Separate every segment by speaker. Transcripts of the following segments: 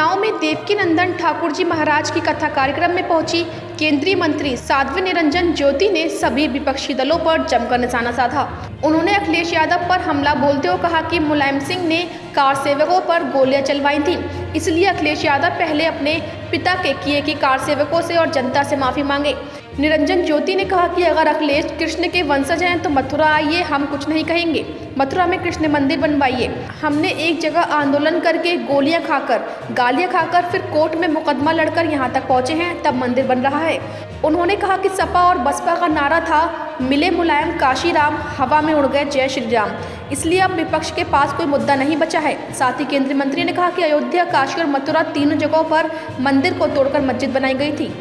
Speaker 1: उन्नाव में देवकीनंदन ठाकुर जी महाराज की कथा कार्यक्रम में पहुंची केंद्रीय मंत्री साध्वी निरंजन ज्योति ने सभी विपक्षी दलों पर जमकर निशाना साधा। उन्होंने अखिलेश यादव पर हमला बोलते हुए कहा कि मुलायम सिंह ने कार सेवकों पर गोलियां चलवाई थी, इसलिए अखिलेश यादव पहले अपने पिता के किए की कार सेवकों से और जनता से माफी मांगे। निरंजन ज्योति ने कहा कि अगर अखिलेश कृष्ण के वंशज हैं तो मथुरा आइए, हम कुछ नहीं कहेंगे। मथुरा में कृष्ण मंदिर बनवाइए। हमने एक जगह आंदोलन करके गोलियां खाकर, गालियां खाकर फिर कोर्ट में मुकदमा लड़कर यहां तक पहुंचे हैं, तब मंदिर बन रहा है। उन्होंने कहा कि सपा और बसपा का नारा था मिले मुलायम काशी राम, हवा में उड़ गए जय श्री राम, इसलिए अब विपक्ष के पास कोई मुद्दा नहीं बचा है। साथ ही केंद्रीय मंत्री ने कहा कि अयोध्या, काशी और मथुरा तीनों जगहों पर मंदिर को तोड़कर मस्जिद बनाई गई थी।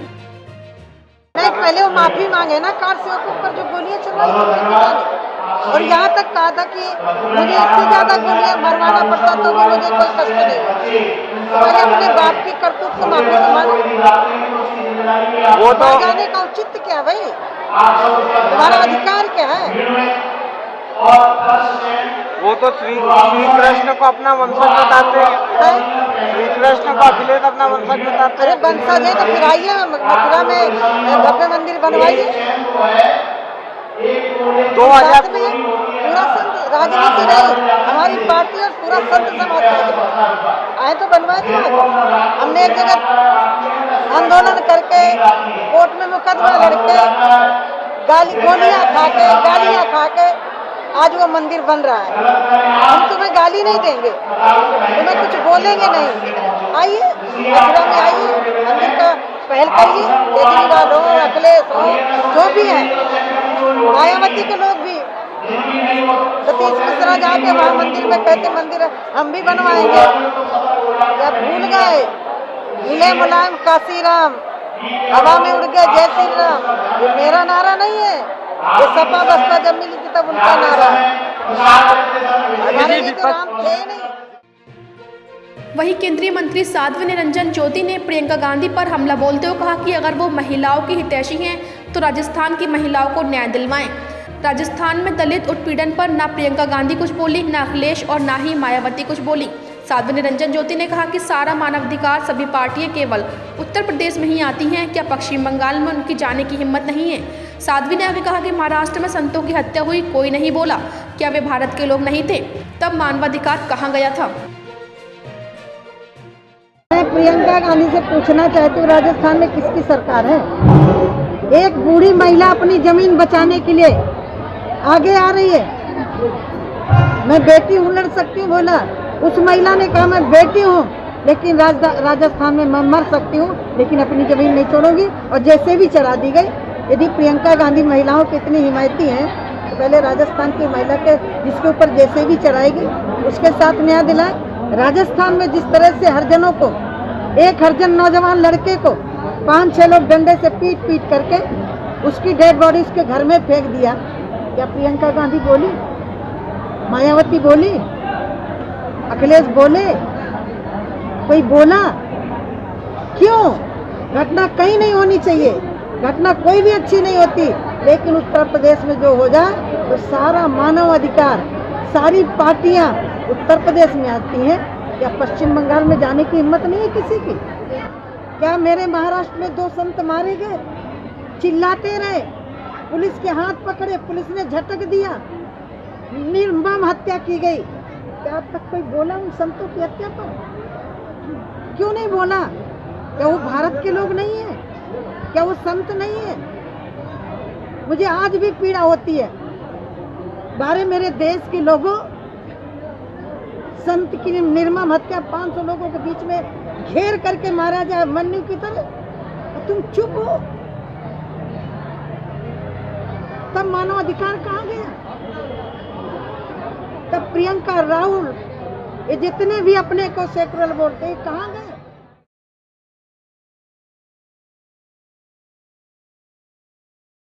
Speaker 2: पहले वो माफी मांगे ना, कार सेवकों पर जो गोलियां चलवाई थी, और यहाँ तक कहा था कि मुझे इससे ज्यादा गोलियां मरवाना पड़ता तो भी मुझे कोई कष्ट नहीं होता। मैंने अपने बाप की करतूत को माफी मांगी। वो तो जाने का औचित्य क्या भाई, हमारा अधिकार क्या है?
Speaker 3: वो तो श्री कृष्ण को अपना वंशज बताते हैं। श्री कृष्ण को अखिलेश अपना वंशज बताते हैं।
Speaker 2: अरे वंशज है तो फिर आइए मथुरा में भव्य मंदिर बनवाइए।
Speaker 3: 2000
Speaker 2: में पूरा संत राजनीति नहीं, हमारी पार्टी और पूरा संत समाज आए तो बनवाए थे। हमने एक जगह आंदोलन करके कोर्ट में मुकदमा लड़के गालियां खा के आज वो मंदिर बन रहा है। हम तुम्हें गाली नहीं देंगे, तुम्हें कुछ बोलेंगे नहीं। आइए मथुरा में आइए, मंदिर का पहल करिए। केजरीवाल हो, अखिलेश हो, जो भी है, मायावती के लोग भी, सतीश मिश्रा जाके वहाँ मंदिर में कहते मंदिर हम भी बनवाएंगे। जब भूल गए मिले मुलायम काशी राम, हवा में उड़ गए जय श्री राम, ये मेरा नारा नहीं है, ये सपा बसपा जब मिली थी तब उनका नारा है। हमारे लिए तो राम थे नहीं।
Speaker 1: वहीं केंद्रीय मंत्री साध्वी निरंजन ज्योति ने प्रियंका गांधी पर हमला बोलते हुए कहा कि अगर वो महिलाओं की हितैषी हैं तो राजस्थान की महिलाओं को न्याय दिलवाएं। राजस्थान में दलित उत्पीड़न पर ना प्रियंका गांधी कुछ बोली, ना अखिलेश और ना ही मायावती कुछ बोली। साध्वी निरंजन ज्योति ने कहा कि सारा मानवाधिकार सभी पार्टियां केवल उत्तर प्रदेश में ही आती हैं, क्या पश्चिम बंगाल में उनकी जाने की हिम्मत नहीं है? साध्वी ने आगे कहा कि महाराष्ट्र में संतों की हत्या हुई, कोई नहीं बोला, क्या वे भारत के लोग नहीं थे? तब मानवाधिकार कहाँ गया था?
Speaker 2: मैं प्रियंका गांधी से पूछना चाहती हूँ, राजस्थान में किसकी सरकार है? एक बूढ़ी महिला अपनी जमीन बचाने के लिए आगे आ रही है। मैं बेटी हूँ, लड़ सकती हूँ बोला। उस महिला ने कहा मैं बेटी हूँ लेकिन राजस्थान में मैं मर सकती हूँ, लेकिन अपनी जमीन नहीं छोड़ूंगी, और जैसे भी चढ़ा दी गई। यदि प्रियंका गांधी महिलाओं की इतनी हिमायती हैं तो पहले राजस्थान की महिला के जिसके ऊपर जैसे भी चढ़ाएगी उसके साथ न्याय दिलाए। राजस्थान में जिस तरह से हरिजनों को, एक हरिजन नौजवान लड़के को 5-6 लोग डंडे से पीट पीट करके उसकी डेड बॉडी उसके घर में फेंक दिया, क्या प्रियंका गांधी बोली? मायावती बोली? अखिलेश बोले? कोई बोला? क्यों? घटना कहीं नहीं होनी चाहिए, घटना कोई भी अच्छी नहीं होती, लेकिन उत्तर प्रदेश में जो हो जाए तो सारा मानव अधिकार, सारी पार्टियां उत्तर प्रदेश में आती हैं। क्या पश्चिम बंगाल में जाने की हिम्मत नहीं है किसी की? क्या मेरे महाराष्ट्र में 2 संत मारे गए, चिल्लाते रहे, पुलिस के हाथ पकड़े, पुलिस ने झटक दिया, निर्मम हत्या की गई, क्या अब तक कोई बोला उन संतों की हत्या पर? क्यों नहीं बोला? क्या वो भारत के लोग नहीं है? क्या वो संत नहीं है? मुझे आज भी पीड़ा होती है, बारे मेरे देश के लोगों, संत की निर्मम हत्या 500 लोगों के बीच में घेर करके मारा जाए मन्नू की तरह, तुम चुप हो? तब मानव अधिकार कहाँ गया? तब प्रियंका राहुल, ये जितने भी अपने को सेकुलर बोलते हैं, कहाँ गए?